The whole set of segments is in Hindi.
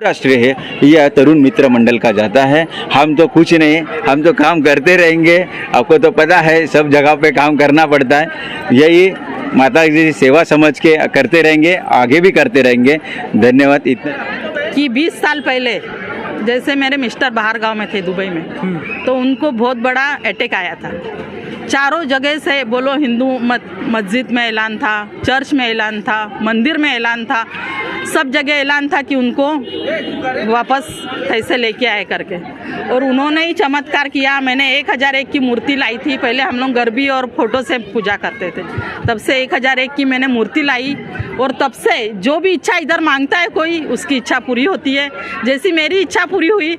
राष्ट्रीय है यह तरुण मित्र मंडल का जाता है। हम तो कुछ नहीं, हम तो काम करते रहेंगे। आपको तो पता है सब जगह पे काम करना पड़ता है। यही माता जी की सेवा समझ के करते रहेंगे, आगे भी करते रहेंगे। धन्यवाद। इतना कि 20 साल पहले जैसे मेरे मिस्टर बाहर गांव में थे दुबई में, तो उनको बहुत बड़ा अटैक आया था। चारों जगह से बोलो, हिंदू मस्जिद में ऐलान था, चर्च में ऐलान था, मंदिर में ऐलान था, सब जगह ऐलान था कि उनको वापस कैसे लेके आए करके। और उन्होंने ही चमत्कार किया। मैंने 1001 की मूर्ति लाई थी। पहले हम लोग गरबी और फोटो से पूजा करते थे, तब से 1001 की मैंने मूर्ति लाई। और तब से जो भी इच्छा इधर मांगता है कोई, उसकी इच्छा पूरी होती है। जैसी मेरी इच्छा पूरी हुई,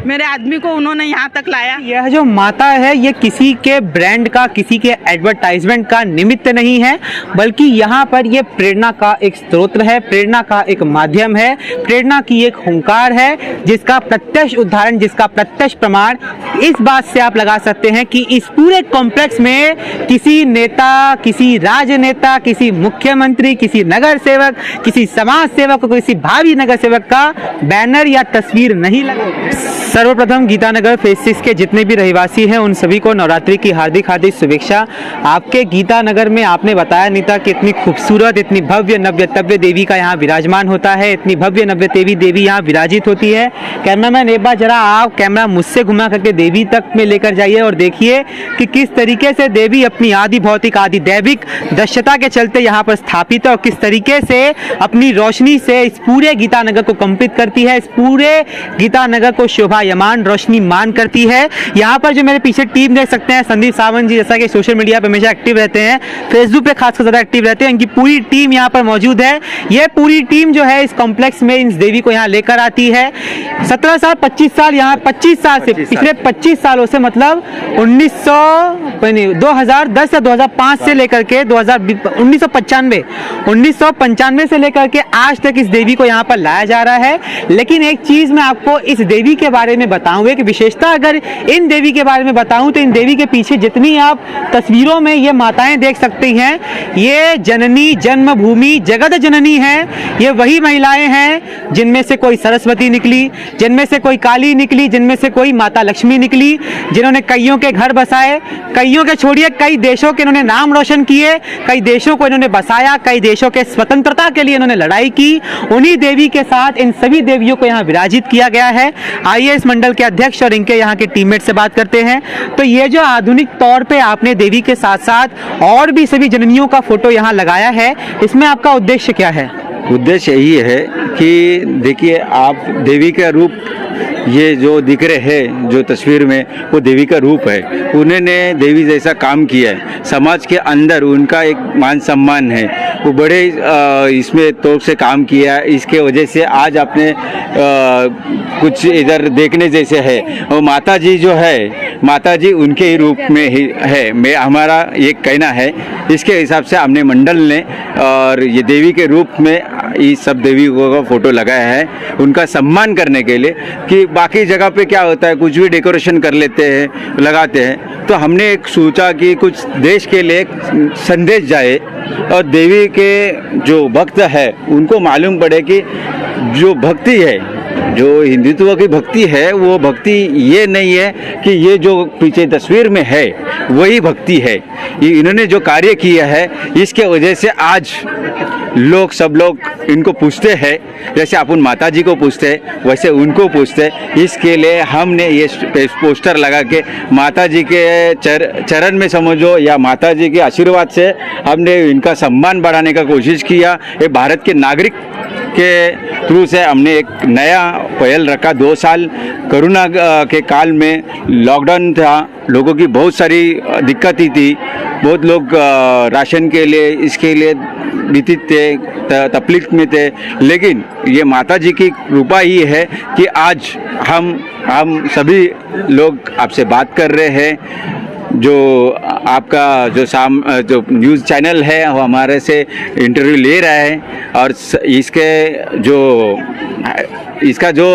मेरे आदमी को उन्होंने यहाँ तक लाया। यह जो माता है ये किसी के ब्रांड का, किसी के एडवर्टाइजमेंट का निमित्त नहीं है, बल्कि यहाँ पर ये प्रेरणा का एक स्रोत है, प्रेरणा का एक माध्यम है, प्रेरणा की एक हुंकार है, जिसका प्रत्यक्ष उदाहरण, जिसका प्रत्यक्ष प्रमाण इस बात से आप लगा सकते हैं कि इस पूरे कॉम्प्लेक्स में किसी नेता, किसी राजनेता, किसी मुख्यमंत्री, किसी नगर सेवक, किसी समाज सेवक, किसी भावी नगर सेवक का बैनर या तस्वीर नहीं लगा। सर्वप्रथम गीतानगर फेज 6 के जितने भी रहवासी हैं उन सभी को नवरात्रि की हार्दिक हार्दिक शुभेच्छा। आपके गीतानगर में आपने बताया नहीं था कि इतनी खूबसूरत, इतनी भव्य नव्यतव्य देवी का यहाँ विराजमान होता है, इतनी भव्य नव्यतेवी देवी यहाँ विराजित होती है। कैमरामैन एक बार जरा आप कैमरा मुझसे घुमा करके देवी तक में लेकर जाइए और देखिए कि किस तरीके से देवी अपनी आदि भौतिक, आदि दैविक दृश्यता के चलते यहाँ पर स्थापित है और किस तरीके से अपनी रोशनी से इस पूरे गीतानगर को कंपित करती है, इस पूरे गीतानगर को शोभायमान रोशनी मान करती है। यहाँ पर जो मेरे पीछे टीम देख सकते हैं, संदीप सावंत जी जैसा कि सोशल मीडिया पे हमेशा एक्टिव रहते हैं, फेसबुक पे खासकर ज़्यादा एक्टिव रहते हैं, इनकी पूरी टीम यहाँ पर मौजूद है। ये पूरी टीम जो है इस कॉम्प्लेक्स में इस देवी को यहाँ लेकर आती है। 17 साल 25 साल यहाँ 25 साल से पिछले 25 सालों से मतलब 2010 या 2005 से लेकर के 1995 से लेकर के आज तक इस देवी को यहाँ पर लाया जा रहा है। लेकिन एक चीज मैं आपको इस देवी के बारे में बताऊं, एक विशेषता अगर इन देवी के बारे में बताऊं तो इन देवी के पीछे जितनी आप तस्वीरों में ये माताएं देख सकती हैं, ये जननी, जन्मभूमि, जगत जननी है। ये वही महिलाएं हैं जिनमें से कोई सरस्वती निकली, जिनमें से कोई काली निकली, जिनमें से कोई माता लक्ष्मी निकली, जिन्होंने कईयों के घर बसाए, कईयों के छोड़िए कई देशों के इन्होंने नाम रोशन किए, कई देशों को इन्होंने बसाया, कई देशों के स्वतंत्रता के लिए इन्होंने लड़ाई की। उन्हीं देवी के साथ इन सभी देवियों को यहाँ विराजित किया गया है। आइए इस मंडल के अध्यक्ष और इनके यहाँ के टीममेट से बात करते हैं। तो ये जो आधुनिक तौर पे आपने देवी के साथ साथ और भी सभी जननियों का फोटो यहाँ लगाया है, इसमें आपका उद्देश्य क्या है? उद्देश्य यही है कि देखिए, आप देवी का रूप ये जो दिख रहे हैं, जो तस्वीर में, वो देवी का रूप है। उन्होंने देवी जैसा काम किया है, समाज के अंदर उनका एक मान सम्मान है, वो बड़े इसमें तौर से काम किया है। इसके वजह से आज आपने कुछ इधर देखने जैसे है। और माता जी जो है, माता जी उनके ही रूप में ही है, मैं हमारा ये कहना है। इसके हिसाब से हमने मंडल ने और ये देवी के रूप में इस सब देवियों का फोटो लगाया है, उनका सम्मान करने के लिए। कि बाकी जगह पे क्या होता है, कुछ भी डेकोरेशन कर लेते हैं, लगाते हैं, तो हमने एक सोचा कि कुछ देश के लिए एक संदेश जाए और देवी के जो भक्त है उनको मालूम पड़े कि जो भक्ति है, जो हिंदुत्व की भक्ति है, वो भक्ति ये नहीं है कि ये जो पीछे तस्वीर में है वही भक्ति है। इन्होंने जो कार्य किया है, इसके वजह से आज लोग, सब लोग इनको पूछते हैं, जैसे अपन माता जी को पूछते हैं वैसे उनको पूछते हैं। इसके लिए हमने ये पोस्टर लगा के माता जी के चरण में समझो या माता जी के आशीर्वाद से हमने इनका सम्मान बढ़ाने का कोशिश किया। ये भारत के नागरिक के थ्रू से हमने एक नया पहल रखा। 2 साल कोरोना के काल में लॉकडाउन था, लोगों की बहुत सारी दिक्कतें थी, बहुत लोग राशन के लिए, इसके लिए व्यतीत थे, तकलीफ में थे। लेकिन ये माता जी की कृपा ही है कि आज हम सभी लोग आपसे बात कर रहे हैं। जो आपका जो न्यूज़ चैनल है वो हमारे से इंटरव्यू ले रहा है और इसके जो इसका जो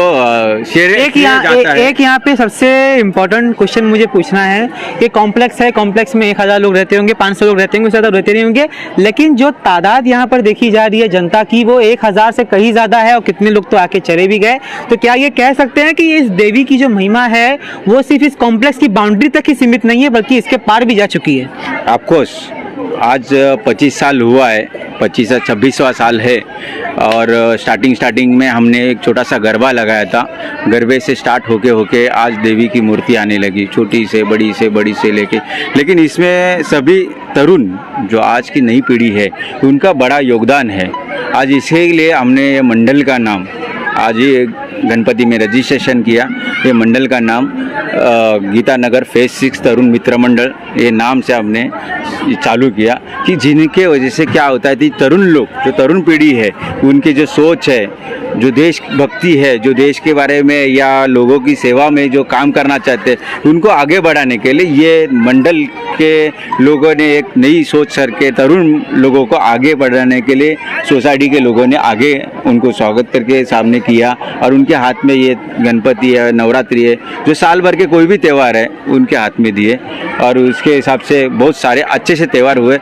शेयर एक यहाँ पे सबसे इम्पोर्टेंट क्वेश्चन मुझे पूछना है। ये कॉम्प्लेक्स है, कॉम्प्लेक्स में 1000 लोग रहते होंगे, 500 लोग रहते होंगे, ज़्यादा रहते नहीं होंगे, लेकिन जो तादाद यहाँ पर देखी जा रही है जनता की वो 1000 से कहीं ज़्यादा है और कितने लोग तो आके चले भी गए। तो क्या ये कह सकते हैं कि इस देवी की जो महिमा है वो सिर्फ इस कॉम्प्लेक्स की बाउंड्री तक ही सीमित नहीं है बल्कि इसके पार भी जा चुकी है? ऑफकोर्स आज 25 साल हुआ है, 25 से 26वां साल है। और स्टार्टिंग में हमने एक छोटा सा गरबा लगाया था। गरबे से स्टार्ट होके आज देवी की मूर्ति आने लगी, छोटी से बड़ी से लेके। लेकिन इसमें सभी तरुण जो आज की नई पीढ़ी है उनका बड़ा योगदान है। आज इसके लिए हमने ये मंडल का नाम आज ही गणपति में रजिस्ट्रेशन किया। ये मंडल का नाम गीता नगर फेज 6 तरुण मित्र मंडल ये नाम से हमने चालू किया कि जिनके वजह से क्या होता है कि तरुण लोग जो तरुण पीढ़ी है उनकी जो सोच है, जो देशभक्ति है, जो देश के बारे में या लोगों की सेवा में जो काम करना चाहते हैं उनको आगे बढ़ाने के लिए ये मंडल के लोगों ने एक नई सोच करके तरुण लोगों को आगे बढ़ाने के लिए सोसाइटी के लोगों ने आगे उनको स्वागत करके सामने किया। और उनके हाथ में ये गणपति है, नवरात्रि है, जो साल भर के कोई भी त्यौहार है उनके हाथ में दिए। और उसके हिसाब से बहुत सारे अच्छे से त्यौहार हुए।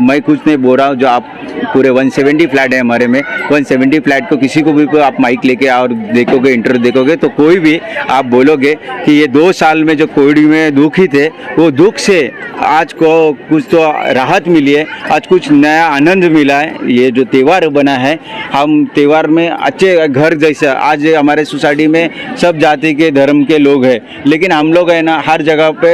मैं कुछ नहीं बोल रहा हूँ, जो आप पूरे 170 फ्लैट है हमारे में, 170 फ्लैट को किसी को भी आप माइक लेके और देखोगे, इंटरव्यू देखोगे तो कोई भी आप बोलोगे कि ये 2 साल में जो कोविड में दुखी थे वो दुख से आज को कुछ तो राहत मिली है, आज कुछ नया आनंद मिला है। ये जो त्यौहार बना है, हम त्यौहार में अच्छे घर जैसा, आज हमारे सोसाइटी में सब जाति के धर्म के लोग हैं, लेकिन हम लोग है ना हर जगह पे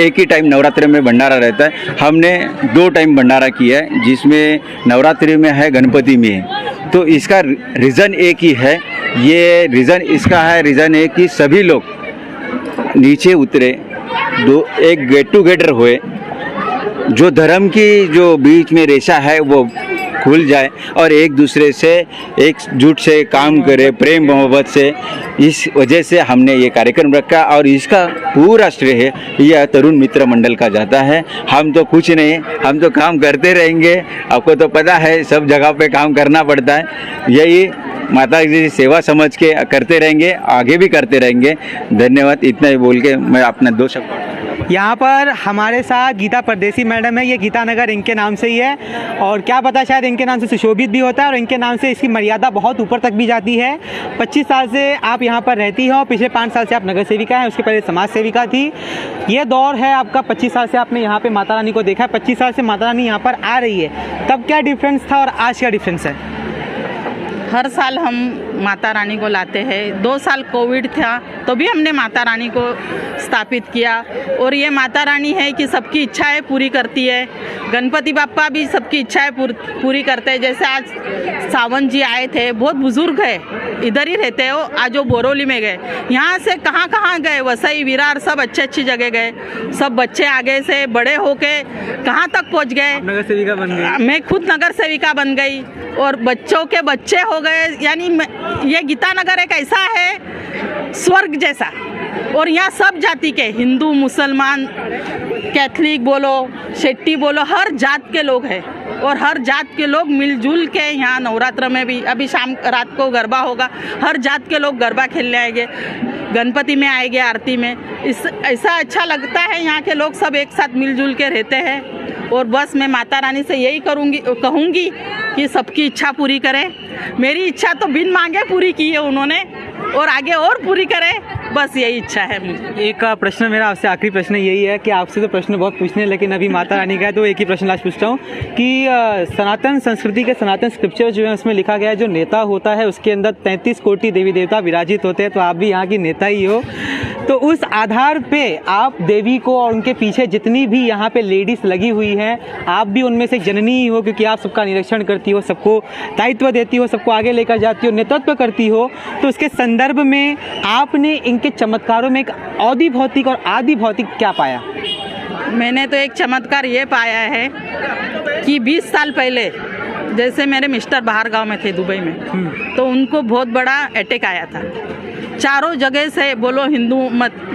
एक ही टाइम नवरात्रि में भंडारा रहता है। हमने 2 टाइम भंडारा किया है, जिसमें नवरात्रि में है, गणपति में है। तो इसका रीज़न एक ही है, ये रीज़न इसका है, रीज़न है कि सभी लोग नीचे उतरे, एक गेट टुगेदर हुए, जो धर्म की जो बीच में रेशा है वो खुल जाए और एक दूसरे से एकजुट से काम करे, प्रेम मोहब्बत से। इस वजह से हमने ये कार्यक्रम रखा और इसका पूरा श्रेय यह तरुण मित्र मंडल का जाता है। हम तो कुछ नहीं, हम तो काम करते रहेंगे। आपको तो पता है सब जगह पे काम करना पड़ता है, यही माता जी सेवा समझ के करते रहेंगे, आगे भी करते रहेंगे। धन्यवाद। इतना ही बोल के मैं अपना 2 शब्द। यहाँ पर हमारे साथ गीता परदेसी मैडम है। ये गीता नगर इनके नाम से ही है और क्या पता शायद इनके नाम से सुशोभित भी होता है और इनके नाम से इसकी मर्यादा बहुत ऊपर तक भी जाती है। 25 साल से आप यहाँ पर रहती हो, पिछले 5 साल से आप नगर सेविका हैं, उसके पहले समाज सेविका थी। ये दौर है आपका, 25 साल से आपने यहाँ पे माता रानी को देखा है, 25 साल से माता रानी यहाँ पर आ रही है, तब क्या डिफरेंस था और आज क्या डिफरेंस है? हर साल हम माता रानी को लाते हैं। 2 साल कोविड था तो भी हमने माता रानी को स्थापित किया और ये माता रानी है कि सबकी इच्छाएं पूरी करती है। गणपति बाप्पा भी सबकी इच्छाएं पूरी करते हैं। जैसे आज सावंत जी आए थे, बहुत बुजुर्ग है, इधर ही रहते हो, आज वो बोरोली में गए, यहाँ से कहाँ कहाँ गए, वसई विरार सब अच्छी जगह गए। सब बच्चे आगे से बड़े होके कहाँ तक पहुँच गए, नगर सेविका बन गई। मैं खुद नगर सेविका बन गई और बच्चों के बच्चे हो गए। यानी ये गीता नगर एक ऐसा है स्वर्ग जैसा, और यहाँ सब जाति के, हिंदू, मुसलमान, कैथलिक बोलो, शेट्टी बोलो, हर जात के लोग हैं और हर जात के लोग मिलजुल के यहाँ नवरात्र में भी, अभी शाम रात को गरबा होगा, हर जात के लोग गरबा खेलने आएंगे, गणपति में आएंगे, आरती में। ऐसा अच्छा लगता है, यहाँ के लोग सब एक साथ मिलजुल के रहते हैं। और बस मैं माता रानी से यही कहूँगी कि सबकी इच्छा पूरी करें। मेरी इच्छा तो बिन मांगे पूरी की है उन्होंने और आगे और पूरी करें, बस यही इच्छा है मुझे। एक प्रश्न मेरा आपसे, आखिरी प्रश्न यही है कि आपसे तो प्रश्न बहुत पूछने, लेकिन अभी माता रानी का है तो एक ही प्रश्न आज पूछता हूँ कि सनातन संस्कृति के सनातन स्क्रिप्चर जो है उसमें लिखा गया है जो नेता होता है उसके अंदर 33 कोटि देवी देवता विराजित होते हैं, तो आप भी यहाँ की नेता ही हो। तो उस आधार पे आप देवी को और उनके पीछे जितनी भी यहाँ पे लेडीज़ लगी हुई हैं, आप भी उनमें से जननी ही हो, क्योंकि आप सबका निरीक्षण करती हो, सबको दायित्व देती हो, सबको आगे लेकर जाती हो, नेतृत्व करती हो। तो इसके संदर्भ में आपने इनके चमत्कारों में एक औधि भौतिक और आदि भौतिक क्या पाया? मैंने तो एक चमत्कार ये पाया है कि 20 साल पहले जैसे मेरे मिस्टर बाहर गांव में थे दुबई में, तो उनको बहुत बड़ा अटैक आया था। चारों जगह से बोलो हिंदू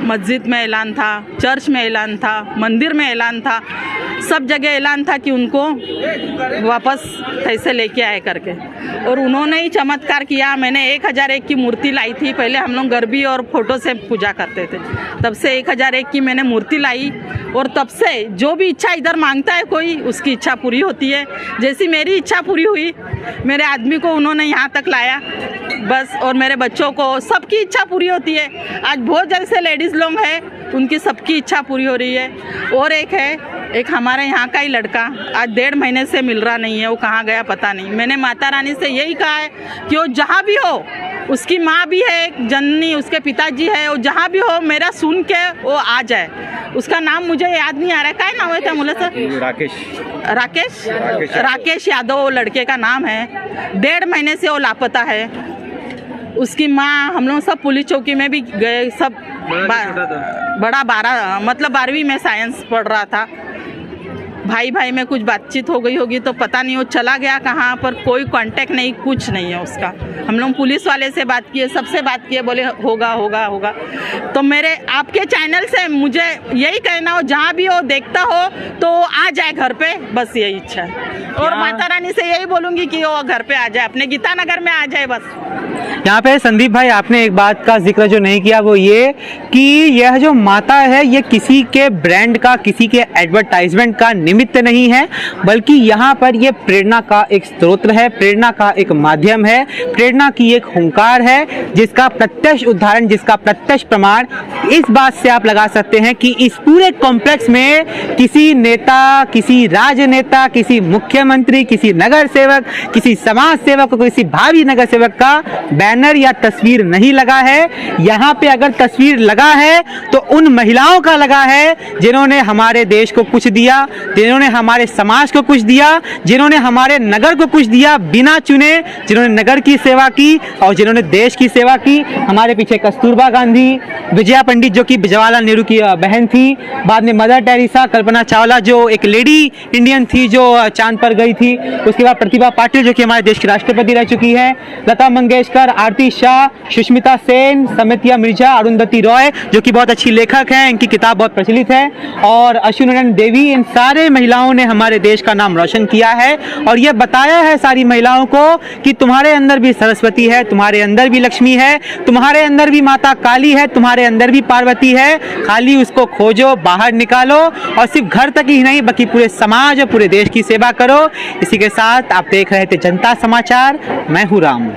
मस्जिद में ऐलान था, चर्च में ऐलान था, मंदिर में ऐलान था, सब जगह ऐलान था कि उनको वापस कैसे लेके आए करके। और उन्होंने ही चमत्कार किया। मैंने 1001 की मूर्ति लाई थी। पहले हम लोग गरबी और फोटो से पूजा करते थे, तब से 1001 की मैंने मूर्ति लाई और तब से जो भी इच्छा इधर मांगता है कोई, उसकी इच्छा पूरी होती है। जैसी मेरी इच्छा पूरी हुई, मेरे आदमी को उन्होंने यहाँ तक लाया बस, और मेरे बच्चों को, सबकी इच्छा पूरी होती है। आज बहुत जैसे लेडीज़ लोग हैं, उनकी सबकी इच्छा पूरी हो रही है। और एक हमारे यहाँ का ही लड़का आज 1.5 महीने से मिल रहा नहीं है, वो कहाँ गया पता नहीं। मैंने माता रानी से यही कहा है कि वो जहाँ भी हो, उसकी माँ भी है एक जननी, उसके पिताजी है, वो जहाँ भी हो मेरा सुन के वो आ जाए। उसका नाम मुझे याद नहीं आ रहा है, क्या नाम है क्या मुला सर? राकेश यादव वो लड़के का नाम है। 1.5 महीने से वो लापता है। उसकी माँ, हम लोग सब पुलिस चौकी में भी गए, सब बड़ा 12वीं में साइंस पढ़ रहा था। भाई में कुछ बातचीत हो गई होगी तो पता नहीं वो चला गया कहाँ पर, कोई कांटेक्ट नहीं, कुछ नहीं है उसका। हम लोग पुलिस वाले से बात किए, सबसे बात किए, बोले होगा। तो मेरे आपके चैनल से मुझे यही कहना हो, जहाँ भी हो देखता हो तो आ जाए घर पे, बस यही इच्छा है। और माता रानी से यही बोलूँगी कि वो घर पे आ जाए, अपने गीता नगर में आ जाए बस। यहाँ पे संदीप भाई आपने एक बात का जिक्र जो नहीं किया वो ये कि यह जो माता है ये किसी के ब्रांड का, किसी के एडवर्टाइजमेंट का निमित्त नहीं है, बल्कि यहाँ पर ये प्रेरणा का एक स्रोत है, प्रेरणा का एक माध्यम है, प्रेरणा की एक हुंकार है, जिसका प्रत्यक्ष उदाहरण, जिसका प्रत्यक्ष प्रमाण इस बात से आप लगा सकते हैं कि इस पूरे कॉम्प्लेक्स में किसी नेता, किसी राजनेता, किसी मुख्यमंत्री, किसी नगर सेवक, किसी समाज सेवक, किसी भावी नगर सेवक का बैनर या तस्वीर नहीं लगा है। यहाँ पे अगर तस्वीर लगा है तो उन महिलाओं का लगा है जिन्होंने हमारे देश को कुछ दिया, जिन्होंने हमारे समाज को कुछ दिया, जिन्होंने हमारे नगर को कुछ दिया बिना चुने, जिन्होंने नगर की सेवा की और जिन्होंने देश की सेवा की। हमारे पीछे कस्तूरबा गांधी, विजया पंडित जो कि जवाहरलाल नेहरू की बहन थी, बाद में मदर टेरेसा, कल्पना चावला जो एक लेडी इंडियन थी जो चांद पर गई थी, उसके बाद प्रतिभा पाटिल जो कि हमारे देश की राष्ट्रपति रह चुकी है, लता मंगेशकर, आरती शाह, सुष्मिता सेन, समितिया मिर्जा, अरुंधति रॉय जो कि बहुत अच्छी लेखक हैं, इनकी किताब बहुत प्रचलित है, और अश्विनी देवी, इन सारे महिलाओं ने हमारे देश का नाम रोशन किया है और यह बताया है सारी महिलाओं को कि तुम्हारे अंदर भी सरस्वती है, तुम्हारे अंदर भी लक्ष्मी है, तुम्हारे अंदर भी माता काली है, तुम्हारे अंदर भी पार्वती है, खाली उसको खोजो, बाहर निकालो और सिर्फ घर तक ही नहीं बल्कि पूरे समाज और पूरे देश की सेवा करो। इसी के साथ आप देख रहे थे जनता समाचार, मैं हूँ राम।